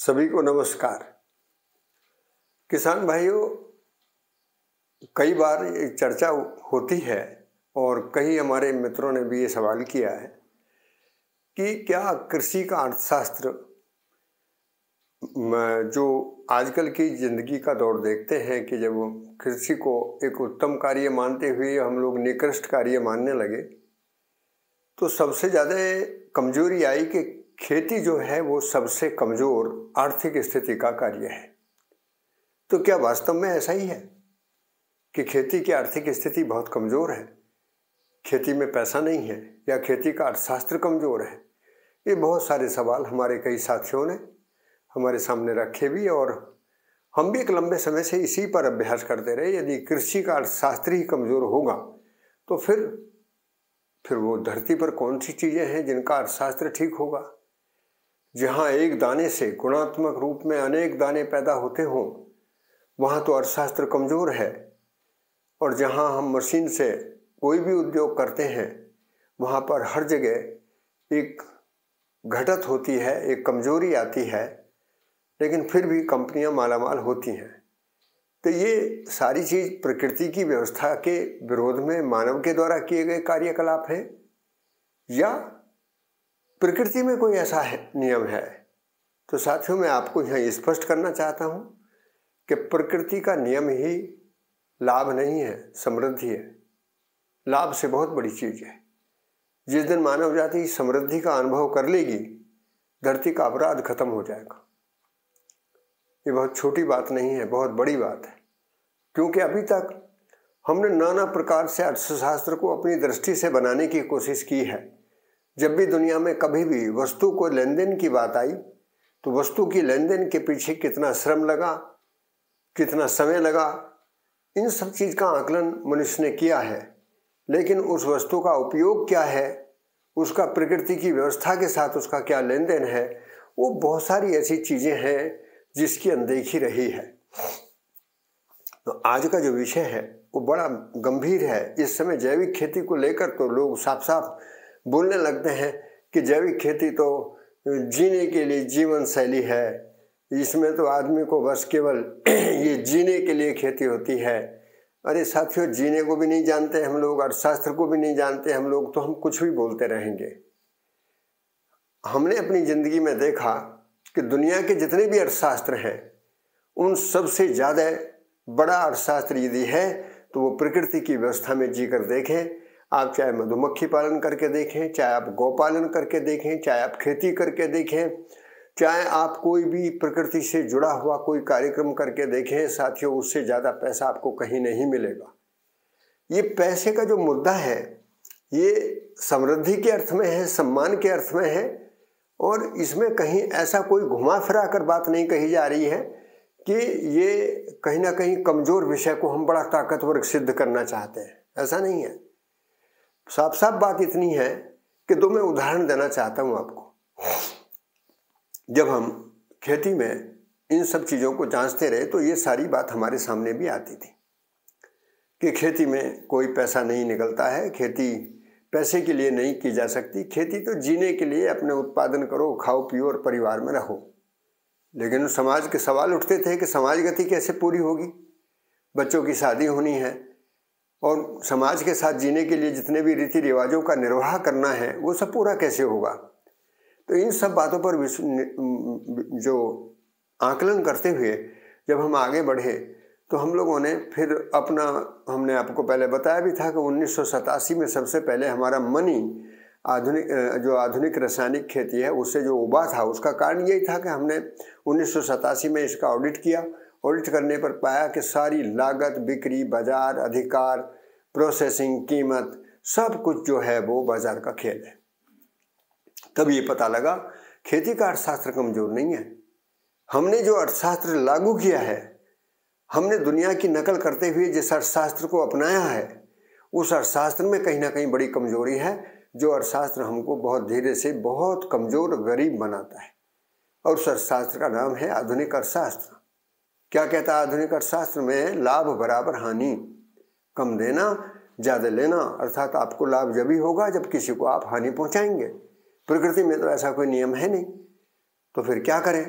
सभी को नमस्कार। किसान भाइयों, कई बार ये चर्चा होती है और कई हमारे मित्रों ने भी ये सवाल किया है कि क्या कृषि का अर्थशास्त्र जो आजकल की जिंदगी का दौर देखते हैं कि जब कृषि को एक उत्तम कार्य मानते हुए हम लोग निकृष्ट कार्य मानने लगे तो सबसे ज़्यादा कमजोरी आई कि खेती जो है वो सबसे कमजोर आर्थिक स्थिति का कार्य है। तो क्या वास्तव में ऐसा ही है कि खेती की आर्थिक स्थिति बहुत कमजोर है, खेती में पैसा नहीं है, या खेती का अर्थशास्त्र कमजोर है? ये बहुत सारे सवाल हमारे कई साथियों ने हमारे सामने रखे भी और हम भी एक लंबे समय से इसी पर अभ्यास करते रहे। यदि कृषि का अर्थशास्त्र ही कमजोर होगा तो फिर वो धरती पर कौन सी चीजें हैं जिनका अर्थशास्त्र ठीक होगा? जहाँ एक दाने से गुणात्मक रूप में अनेक दाने पैदा होते हों वहाँ तो अर्थशास्त्र कमजोर है, और जहाँ हम मशीन से कोई भी उद्योग करते हैं वहाँ पर हर जगह एक घटत होती है, एक कमजोरी आती है, लेकिन फिर भी कंपनियां मालामाल होती हैं। तो ये सारी चीज प्रकृति की व्यवस्था के विरोध में मानव के द्वारा किए गए कार्यकलाप हैं, या प्रकृति में कोई ऐसा नियम है? तो साथियों, मैं आपको यहाँ स्पष्ट करना चाहता हूँ कि प्रकृति का नियम ही लाभ नहीं है, समृद्धि है। लाभ से बहुत बड़ी चीज है। जिस दिन मानव जाति समृद्धि का अनुभव कर लेगी, धरती का अपराध खत्म हो जाएगा। ये बहुत छोटी बात नहीं है, बहुत बड़ी बात है, क्योंकि अभी तक हमने नाना प्रकार से अर्थशास्त्र को अपनी दृष्टि से बनाने की कोशिश की है। जब भी दुनिया में कभी भी वस्तु को लेन देन की बात आई तो वस्तु की लेन देन के पीछे कितना श्रम लगा, कितना समय लगा, इन सब चीज का आकलन मनुष्य ने किया है। लेकिन उस वस्तु का उपयोग क्या है, उसका प्रकृति की व्यवस्था के साथ उसका क्या लेन देन है, वो बहुत सारी ऐसी चीजें हैं जिसकी अनदेखी रही है। तो आज का जो विषय है वो बड़ा गंभीर है। इस समय जैविक खेती को लेकर तो लोग साफ साफ बोलने लगते हैं कि जैविक खेती तो जीने के लिए जीवन शैली है, इसमें तो आदमी को बस केवल ये जीने के लिए खेती होती है। अरे साथियों, जीने को भी नहीं जानते हम लोग, अर्थशास्त्र को भी नहीं जानते हम लोग, तो हम कुछ भी बोलते रहेंगे। हमने अपनी जिंदगी में देखा कि दुनिया के जितने भी अर्थशास्त्र हैं उन सबसे ज्यादा बड़ा अर्थशास्त्र यदि है तो वो प्रकृति की व्यवस्था में जीकर देखें। आप चाहे मधुमक्खी पालन करके देखें, चाहे आप गौ पालन करके देखें, चाहे आप खेती करके देखें, चाहे आप कोई भी प्रकृति से जुड़ा हुआ कोई कार्यक्रम करके देखें, साथियों उससे ज्यादा पैसा आपको कहीं नहीं मिलेगा। ये पैसे का जो मुद्दा है ये समृद्धि के अर्थ में है, सम्मान के अर्थ में है, और इसमें कहीं ऐसा कोई घुमा फिरा कर बात नहीं कही जा रही है कि ये कहीं ना कहीं कमजोर विषय को हम बड़ा ताकतवर सिद्ध करना चाहते हैं। ऐसा नहीं है। साफ साफ बात इतनी है कि दो मैं उदाहरण देना चाहता हूं आपको। जब हम खेती में इन सब चीजों को जांचते रहे तो ये सारी बात हमारे सामने भी आती थी कि खेती में कोई पैसा नहीं निकलता है, खेती पैसे के लिए नहीं की जा सकती, खेती तो जीने के लिए, अपने उत्पादन करो, खाओ पियो और परिवार में रहो। लेकिन समाज के सवाल उठते थे कि समाज गति कैसे पूरी होगी, बच्चों की शादी होनी है और समाज के साथ जीने के लिए जितने भी रीति रिवाजों का निर्वाह करना है वो सब पूरा कैसे होगा। तो इन सब बातों पर जो आकलन करते हुए जब हम आगे बढ़े तो हम लोगों ने फिर हमने आपको पहले बताया भी था कि 1987 में सबसे पहले हमारा मनी आधुनिक रासायनिक खेती है उससे जो उबा था, उसका कारण यही था कि हमने 1987 में इसका ऑडिट किया। ऑडिट करने पर पाया कि सारी लागत, बिक्री, बाजार, अधिकार, प्रोसेसिंग, कीमत, सब कुछ जो है वो बाजार का खेल है। तब ये पता लगा खेती का अर्थशास्त्र कमजोर नहीं है। हमने जो अर्थशास्त्र लागू किया है, हमने दुनिया की नकल करते हुए जिस अर्थशास्त्र को अपनाया है, उस अर्थशास्त्र में कहीं ना कहीं बड़ी कमजोरी है। जो अर्थशास्त्र हमको बहुत धीरे से बहुत कमजोर, गरीब बनाता है, और उस अर्थशास्त्र का नाम है आधुनिक अर्थशास्त्र। क्या कहता है आधुनिक अर्थशास्त्र में? लाभ बराबर हानि, कम देना ज्यादा लेना, अर्थात आपको लाभ जब ही होगा जब किसी को आप हानि पहुंचाएंगे। प्रकृति में तो ऐसा कोई नियम है नहीं, तो फिर क्या करें?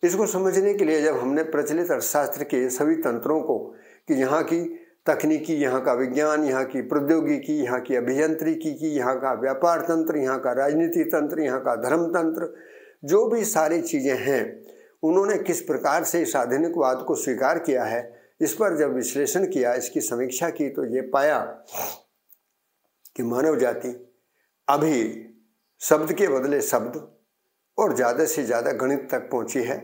इसको समझने के लिए जब हमने प्रचलित अर्थशास्त्र के सभी तंत्रों को, कि यहाँ की तकनीकी, यहाँ का विज्ञान, यहाँ की प्रौद्योगिकी, यहाँ की अभियांत्रिकी की, यहाँ का व्यापार तंत्र, यहाँ का राजनीति तंत्र, यहाँ का धर्म तंत्र, जो भी सारी चीज़ें हैं, उन्होंने किस प्रकार से इस आधुनिकवाद को स्वीकार किया है, इस पर जब विश्लेषण किया, इसकी समीक्षा की, तो ये पाया कि मानव जाति अभी शब्द के बदले शब्द और ज़्यादा से ज़्यादा गणित तक पहुँची है।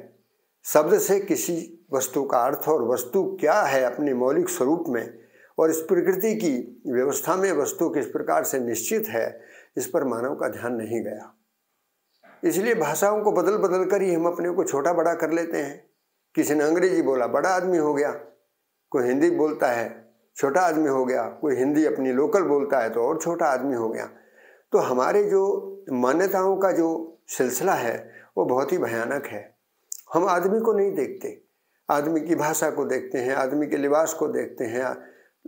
शब्द से किसी वस्तु का अर्थ और वस्तु क्या है अपने मौलिक स्वरूप में, और इस प्रकृति की व्यवस्था में वस्तु किस प्रकार से निश्चित है, इस पर मानव का ध्यान नहीं गया। इसलिए भाषाओं को बदल बदल कर ही हम अपने को छोटा बड़ा कर लेते हैं। किसी ने अंग्रेजी बोला बड़ा आदमी हो गया, कोई हिंदी बोलता है छोटा आदमी हो गया, कोई हिंदी अपनी लोकल बोलता है तो और छोटा आदमी हो गया। तो हमारे जो मान्यताओं का जो सिलसिला है वो बहुत ही भयानक है। हम आदमी को नहीं देखते, आदमी की भाषा को देखते हैं, आदमी के लिबास को देखते हैं,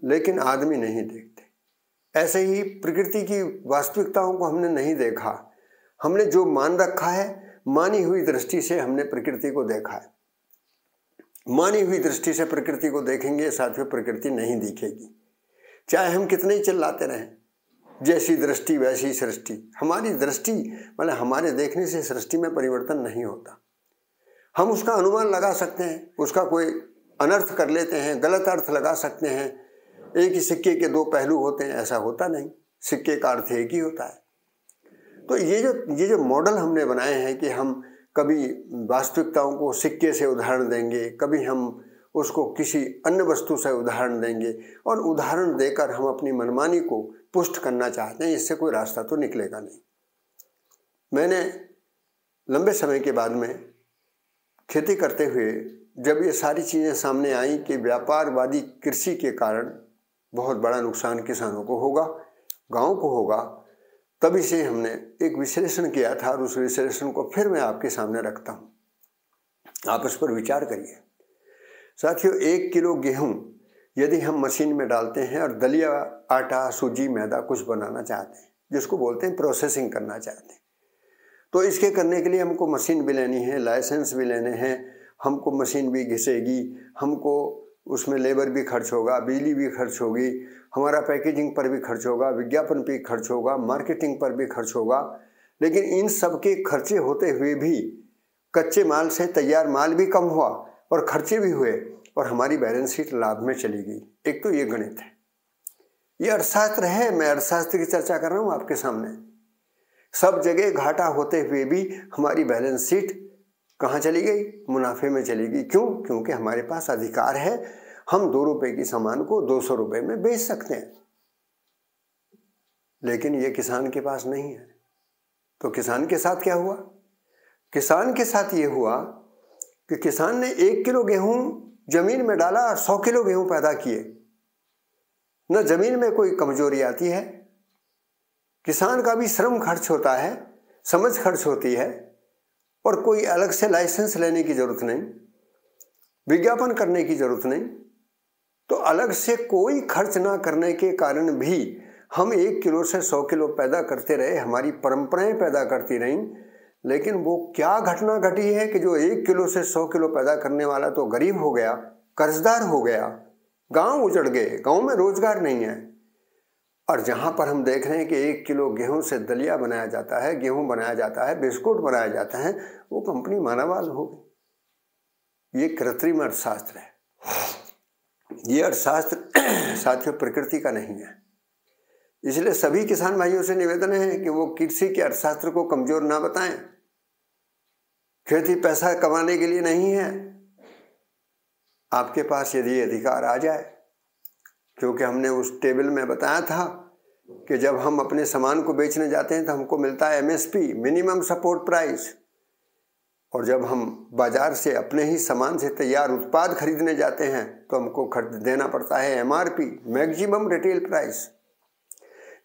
लेकिन आदमी नहीं देखते। ऐसे ही प्रकृति की वास्तविकताओं को हमने नहीं देखा। हमने जो मान रखा है, मानी हुई दृष्टि से हमने प्रकृति को देखा है। मानी हुई दृष्टि से प्रकृति को देखेंगे साथियों, प्रकृति नहीं दिखेगी, चाहे हम कितने ही चिल्लाते रहें। जैसी दृष्टि वैसी सृष्टि। हमारी दृष्टि मतलब हमारे देखने से सृष्टि में परिवर्तन नहीं होता। हम उसका अनुमान लगा सकते हैं, उसका कोई अनर्थ कर लेते हैं, गलत अर्थ लगा सकते हैं। एक ही सिक्के के दो पहलू होते हैं, ऐसा होता नहीं, सिक्के का अर्थ एक ही होता है। तो ये जो मॉडल हमने बनाए हैं कि हम कभी वास्तविकताओं को सिक्के से उदाहरण देंगे, कभी हम उसको किसी अन्य वस्तु से उदाहरण देंगे, और उदाहरण देकर हम अपनी मनमानी को पुष्ट करना चाहते हैं, इससे कोई रास्ता तो निकलेगा नहीं। मैंने लंबे समय के बाद में खेती करते हुए जब ये सारी चीज़ें सामने आई कि व्यापारवादी कृषि के कारण बहुत बड़ा नुकसान किसानों को होगा, गांव को होगा, तभी से हमने एक विश्लेषण किया था, और उस विश्लेषण को फिर मैं आपके सामने रखता हूँ। आप इस पर विचार करिए साथियों। 1 किलो गेहूँ यदि हम मशीन में डालते हैं और दलिया, आटा, सूजी, मैदा कुछ बनाना चाहते हैं, जिसको बोलते हैं प्रोसेसिंग करना चाहते हैं, तो इसके करने के लिए हमको मशीन भी लेनी है, लाइसेंस भी लेने हैं, हमको मशीन भी घिसेगी, हमको उसमें लेबर भी खर्च होगा, बिजली भी खर्च होगी, हमारा पैकेजिंग पर भी खर्च होगा, विज्ञापन पर खर्च होगा, मार्केटिंग पर भी खर्च होगा। लेकिन इन सब के खर्चे होते हुए भी कच्चे माल से तैयार माल भी कम हुआ और खर्चे भी हुए, और हमारी बैलेंस शीट लाभ में चली गई। एक तो ये गणित है, ये अर्थशास्त्र है। मैं अर्थशास्त्र की चर्चा कर रहा हूँ आपके सामने। सब जगह घाटा होते हुए भी हमारी बैलेंस शीट कहाँ चली गई? मुनाफे में चली गई। क्यों? क्योंकि हमारे पास अधिकार है, हम 2 रुपए की सामान को 200 रुपए में बेच सकते हैं, लेकिन ये किसान के पास नहीं है। तो किसान के साथ क्या हुआ? किसान के साथ ये हुआ कि किसान ने 1 किलो गेहूं जमीन में डाला और 100 किलो गेहूं पैदा किए। न जमीन में कोई कमजोरी आती है, किसान का भी श्रम खर्च होता है, समझ खर्च होती है, और कोई अलग से लाइसेंस लेने की जरूरत नहीं, विज्ञापन करने की जरूरत नहीं। तो अलग से कोई खर्च ना करने के कारण भी हम 1 किलो से 100 किलो पैदा करते रहे, हमारी परंपराएं पैदा करती रहीं। लेकिन वो क्या घटना घटी है कि जो 1 किलो से 100 किलो पैदा करने वाला तो गरीब हो गया, कर्जदार हो गया, गांव उजड़ गए, गांव में रोजगार नहीं है। और जहां पर हम देख रहे हैं कि 1 किलो गेहूं से दलिया बनाया जाता है, गेहूं बनाया जाता है, बिस्कुट बनाया जाता है, वो कंपनी मानावाल हो गई। ये कृत्रिम अर्थशास्त्र है। ये अर्थशास्त्र साथियों प्रकृति का नहीं है। इसलिए सभी किसान भाइयों से निवेदन है कि वो कृषि के अर्थशास्त्र को कमजोर ना बताएं। खेती पैसा कमाने के लिए नहीं है। आपके पास यदि अधिकार आ जाए, क्योंकि हमने उस टेबल में बताया था कि जब हम अपने सामान को बेचने जाते हैं तो हमको मिलता है MSP, मिनिमम सपोर्ट प्राइस, और जब हम बाजार से अपने ही सामान से तैयार उत्पाद खरीदने जाते हैं तो हमको देना पड़ता है MRP, मैक्सिमम रिटेल प्राइस।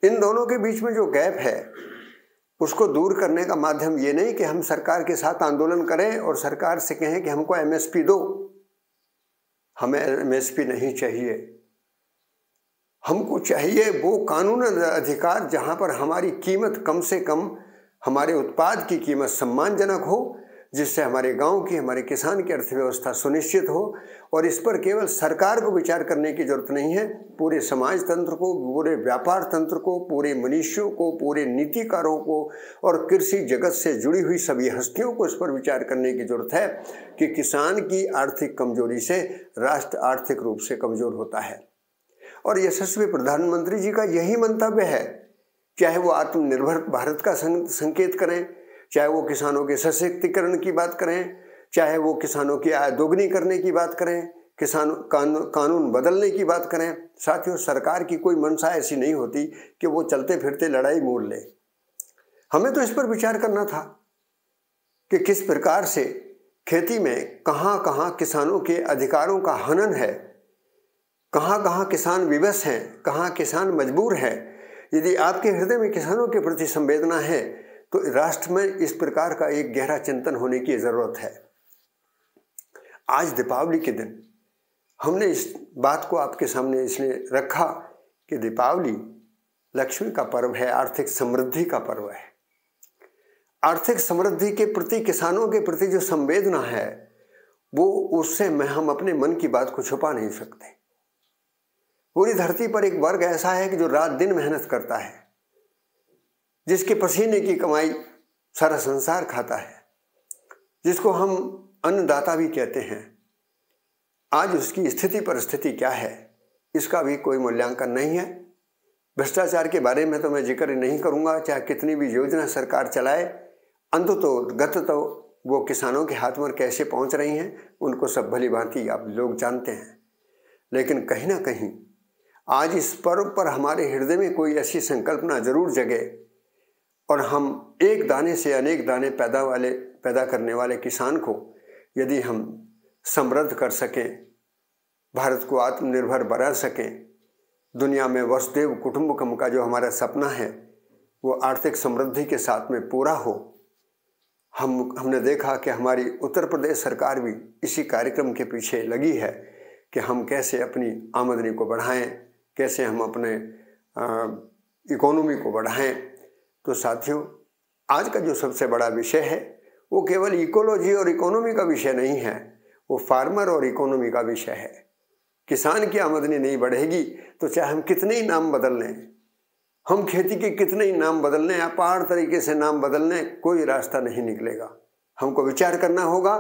इन दोनों के बीच में जो गैप है उसको दूर करने का माध्यम ये नहीं कि हम सरकार के साथ आंदोलन करें और सरकार से कहें कि हमको MSP दो। हमें MSP नहीं चाहिए, हमको चाहिए वो कानून अधिकार जहां पर हमारी कीमत कम से कम, हमारे उत्पाद की कीमत सम्मानजनक हो, जिससे हमारे गांव की, हमारे किसान की अर्थव्यवस्था सुनिश्चित हो। और इस पर केवल सरकार को विचार करने की जरूरत नहीं है, पूरे समाज तंत्र को, पूरे व्यापार तंत्र को, पूरे मनुष्यों को, पूरे नीतिकारों को और कृषि जगत से जुड़ी हुई सभी हस्तियों को इस पर विचार करने की जरूरत है कि किसान की आर्थिक कमजोरी से राष्ट्र आर्थिक रूप से कमजोर होता है। और यशस्वी प्रधानमंत्री जी का यही मंतव्य है, चाहे वो आत्मनिर्भर भारत का संकेत करें, चाहे वो किसानों के सशक्तिकरण की बात करें, चाहे वो किसानों की आय दोगुनी करने की बात करें, कानून बदलने की बात करें। साथियों, सरकार की कोई मंशा ऐसी नहीं होती कि वो चलते फिरते लड़ाई मोड़ ले। हमें तो इस पर विचार करना था कि किस प्रकार से खेती में कहाँ कहाँ किसानों के अधिकारों का हनन है, कहाँ कहाँ किसान विवश हैं, कहाँ किसान मजबूर हैं। यदि आपके हृदय में किसानों के प्रति संवेदना है तो राष्ट्र में इस प्रकार का एक गहरा चिंतन होने की जरूरत है। आज दीपावली के दिन हमने इस बात को आपके सामने इसलिए रखा कि दीपावली लक्ष्मी का पर्व है, आर्थिक समृद्धि का पर्व है। आर्थिक समृद्धि के प्रति, किसानों के प्रति जो संवेदना है वो, उससे हम अपने मन की बात को छुपा नहीं सकते। पूरी धरती पर एक वर्ग ऐसा है कि जो रात दिन मेहनत करता है, जिसके पसीने की कमाई सारा संसार खाता है, जिसको हम अन्नदाता भी कहते हैं। आज उसकी स्थिति परिस्थिति क्या है इसका भी कोई मूल्यांकन नहीं है। भ्रष्टाचार के बारे में तो मैं जिक्र नहीं करूंगा, चाहे कितनी भी योजना सरकार चलाए, अंततः वो किसानों के हाथ में कैसे पहुंच रही हैं उनको सब भली भांति आप लोग जानते हैं। लेकिन कहीं ना कहीं आज इस पर्व पर हमारे हृदय में कोई ऐसी संकल्पना जरूर जगे और हम एक दाने से अनेक दाने पैदा करने वाले किसान को यदि हम समृद्ध कर सकें, भारत को आत्मनिर्भर बना सकें, दुनिया में वसुधैव कुटुंबकम का जो हमारा सपना है वो आर्थिक समृद्धि के साथ में पूरा हो। हमने देखा कि हमारी उत्तर प्रदेश सरकार भी इसी कार्यक्रम के पीछे लगी है कि हम कैसे अपनी आमदनी को बढ़ाएं, कैसे हम अपने इकोनॉमी को बढ़ाएं। तो साथियों, आज का जो सबसे बड़ा विषय है वो केवल इकोलॉजी और इकोनॉमी का विषय नहीं है, वो फार्मर और इकोनॉमी का विषय है। किसान की आमदनी नहीं बढ़ेगी तो चाहे हम कितने ही नाम बदल लें, हम खेती के कितने ही नाम बदल लें, अपार तरीके से नाम बदल लें, कोई रास्ता नहीं निकलेगा। हमको विचार करना होगा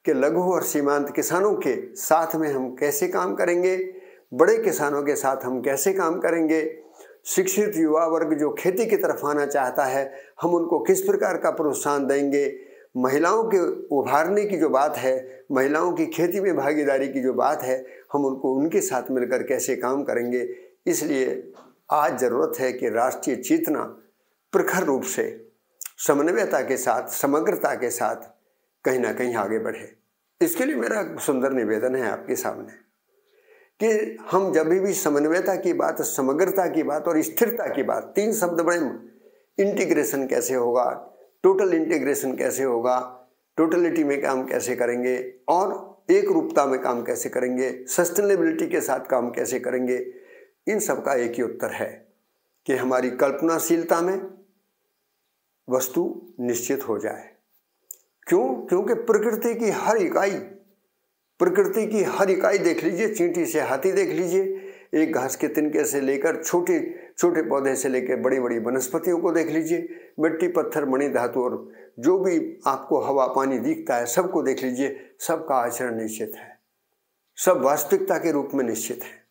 कि लघु और सीमांत किसानों के साथ में हम कैसे काम करेंगे, बड़े किसानों के साथ हम कैसे काम करेंगे, शिक्षित युवा वर्ग जो खेती की तरफ आना चाहता है हम उनको किस प्रकार का प्रोत्साहन देंगे, महिलाओं के उभारने की जो बात है, महिलाओं की खेती में भागीदारी की जो बात है, हम उनको उनके साथ मिलकर कैसे काम करेंगे। इसलिए आज ज़रूरत है कि राष्ट्रीय चेतना प्रखर रूप से समन्वयता के साथ, समग्रता के साथ कहीं ना कहीं आगे बढ़े। इसके लिए मेरा सुंदर निवेदन है आपके सामने कि हम जब भी समन्वयता की बात, समग्रता की बात और स्थिरता की बात, तीन शब्द बड़े, इंटीग्रेशन कैसे होगा, टोटल इंटीग्रेशन कैसे होगा, टोटलिटी में काम कैसे करेंगे और एक रूपता में काम कैसे करेंगे, सस्टेनेबिलिटी के साथ काम कैसे करेंगे, इन सब का एक ही उत्तर है कि हमारी कल्पनाशीलता में वस्तु निश्चित हो जाए। क्यों? क्योंकि प्रकृति की हर इकाई देख लीजिए, चींटी से हाथी देख लीजिए, एक घास के तिनके से लेकर छोटे छोटे पौधे से लेकर बड़ी बड़ी वनस्पतियों को देख लीजिए, मिट्टी, पत्थर, मणि, धातु और जो भी आपको हवा पानी दिखता है सबको देख लीजिए, सबका आचरण निश्चित है, सब वास्तविकता के रूप में निश्चित है।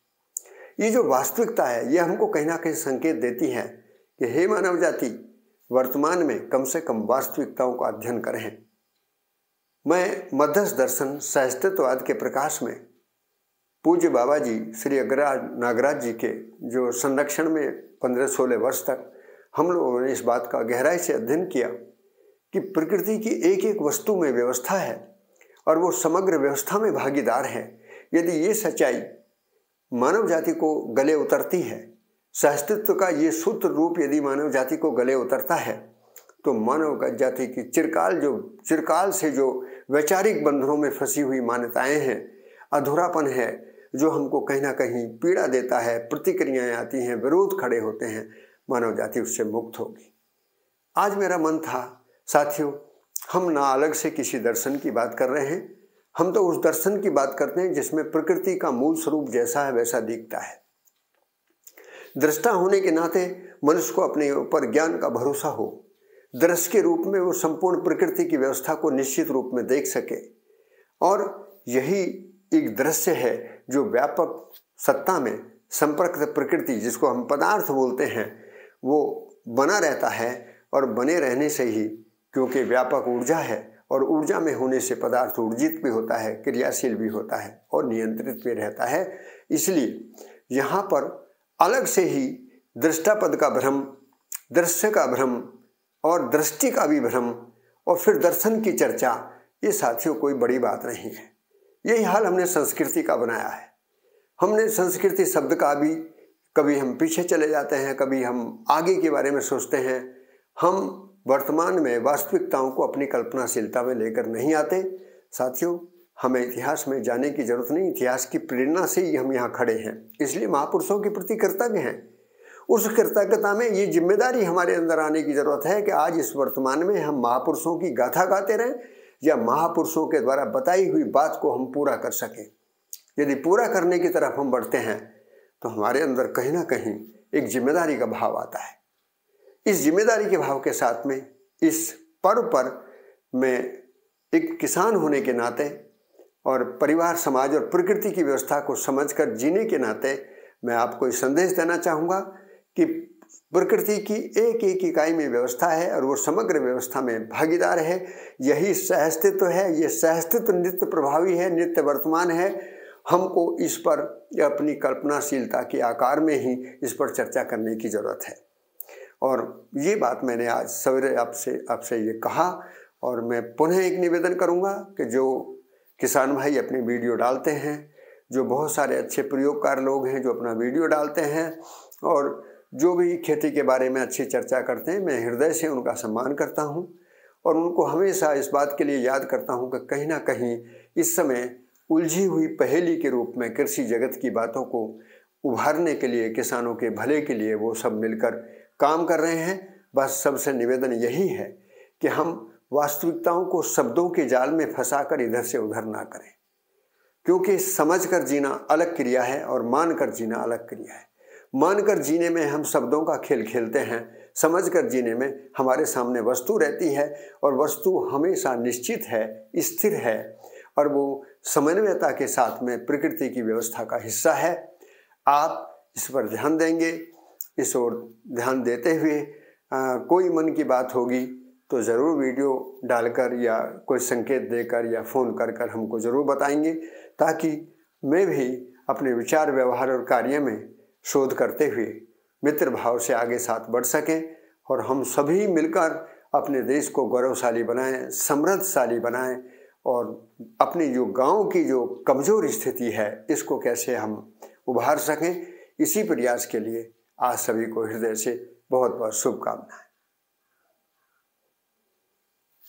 ये जो वास्तविकता है ये हमको कहीं ना कहीं संकेत देती है कि हे मानव जाति, वर्तमान में कम से कम वास्तविकताओं का अध्ययन करें। मैं मध्यस्थ दर्शन सहस्तित्ववाद के प्रकाश में पूज्य बाबा जी श्री अग्रराज नागराज जी के जो संरक्षण में 15-16 वर्ष तक हम लोगों ने इस बात का गहराई से अध्ययन किया कि प्रकृति की एक एक वस्तु में व्यवस्था है और वो समग्र व्यवस्था में भागीदार है। यदि ये सच्चाई मानव जाति को गले उतरती है, सहस्तित्व का ये सूत्र रूप यदि मानव जाति को गले उतरता है, तो मानव जाति की चिरकाल से जो वैचारिक बंधनों में फंसी हुई मान्यताएं हैं, अधूरापन है जो हमको कहीं ना कहीं पीड़ा देता है, प्रतिक्रियाएं आती हैं, विरोध खड़े होते हैं, मानव जाति उससे मुक्त होगी। आज मेरा मन था साथियों हम ना अलग से किसी दर्शन की बात कर रहे हैं, हम तो उस दर्शन की बात करते हैं जिसमें प्रकृति का मूल स्वरूप जैसा है वैसा दिखता है। दृष्टा होने के नाते मनुष्य को अपने ऊपर ज्ञान का भरोसा हो, दृश्य के रूप में वो संपूर्ण प्रकृति की व्यवस्था को निश्चित रूप में देख सके, और यही एक दृश्य है जो व्यापक सत्ता में संपर्क प्रकृति, जिसको हम पदार्थ बोलते हैं, वो बना रहता है। और बने रहने से ही, क्योंकि व्यापक ऊर्जा है और ऊर्जा में होने से पदार्थ ऊर्जित भी होता है, क्रियाशील भी होता है और नियंत्रित भी रहता है। इसलिए यहाँ पर अलग से ही दृष्टापद का भ्रम, दृश्य का भ्रम और दृष्टि का भी भ्रम और फिर दर्शन की चर्चा, ये साथियों कोई बड़ी बात नहीं है। यही हाल हमने संस्कृति का बनाया है। हमने संस्कृति शब्द का भी, कभी हम पीछे चले जाते हैं, कभी हम आगे के बारे में सोचते हैं। हम वर्तमान में वास्तविकताओं को अपनी कल्पनाशीलता में लेकर नहीं आते। साथियों, हमें इतिहास में जाने की जरूरत नहीं, इतिहास की प्रेरणा से ही हम यहाँ खड़े हैं। इसलिए महापुरुषों के प्रति कृतज्ञ हैं। उस कृतज्ञता में ये जिम्मेदारी हमारे अंदर आने की जरूरत है कि आज इस वर्तमान में हम महापुरुषों की गाथा गाते रहें या महापुरुषों के द्वारा बताई हुई बात को हम पूरा कर सकें। यदि पूरा करने की तरफ हम बढ़ते हैं तो हमारे अंदर कहीं ना कहीं एक जिम्मेदारी का भाव आता है। इस जिम्मेदारी के भाव के साथ में इस पर्व पर मैं एक किसान होने के नाते और परिवार, समाज और प्रकृति की व्यवस्था को समझकर जीने के नाते मैं आपको इस संदेश देना चाहूँगा कि प्रकृति की एक एक इकाई में व्यवस्था है और वो समग्र व्यवस्था में भागीदार है। यही सहअस्तित्व है। ये सहअस्तित्व नित्य प्रभावी है, नित्य वर्तमान है। हमको इस पर अपनी कल्पनाशीलता के आकार में ही इस पर चर्चा करने की जरूरत है। और ये बात मैंने आज सवेरे आपसे ये कहा, और मैं पुनः एक निवेदन करूँगा कि जो किसान भाई अपनी वीडियो डालते हैं, जो बहुत सारे अच्छे प्रयोगकार लोग हैं जो अपना वीडियो डालते हैं और जो भी खेती के बारे में अच्छी चर्चा करते हैं, मैं हृदय से उनका सम्मान करता हूं और उनको हमेशा इस बात के लिए याद करता हूं कि कहीं ना कहीं इस समय उलझी हुई पहेली के रूप में कृषि जगत की बातों को उभारने के लिए, किसानों के भले के लिए वो सब मिलकर काम कर रहे हैं। बस सबसे निवेदन यही है कि हम वास्तविकताओं को शब्दों के जाल में फंसाकर इधर से उधर ना करें, क्योंकि समझकर जीना अलग क्रिया है और मानकर जीना अलग क्रिया है। मानकर जीने में हम शब्दों का खेल खेलते हैं, समझकर जीने में हमारे सामने वस्तु रहती है और वस्तु हमेशा निश्चित है, स्थिर है और वो समन्वयता के साथ में प्रकृति की व्यवस्था का हिस्सा है। आप इस पर ध्यान देंगे, इस ओर ध्यान देते हुए कोई मन की बात होगी तो ज़रूर वीडियो डालकर या कोई संकेत देकर या फ़ोन कर हमको ज़रूर बताएंगे, ताकि मैं भी अपने विचार, व्यवहार और कार्य में शोध करते हुए मित्र भाव से आगे साथ बढ़ सकें और हम सभी मिलकर अपने देश को गौरवशाली बनाएं, समृद्धशाली बनाएं और अपनी जो गांव की जो कमज़ोर स्थिति है इसको कैसे हम उभार सकें। इसी प्रयास के लिए आज सभी को हृदय से बहुत बहुत शुभकामनाएं।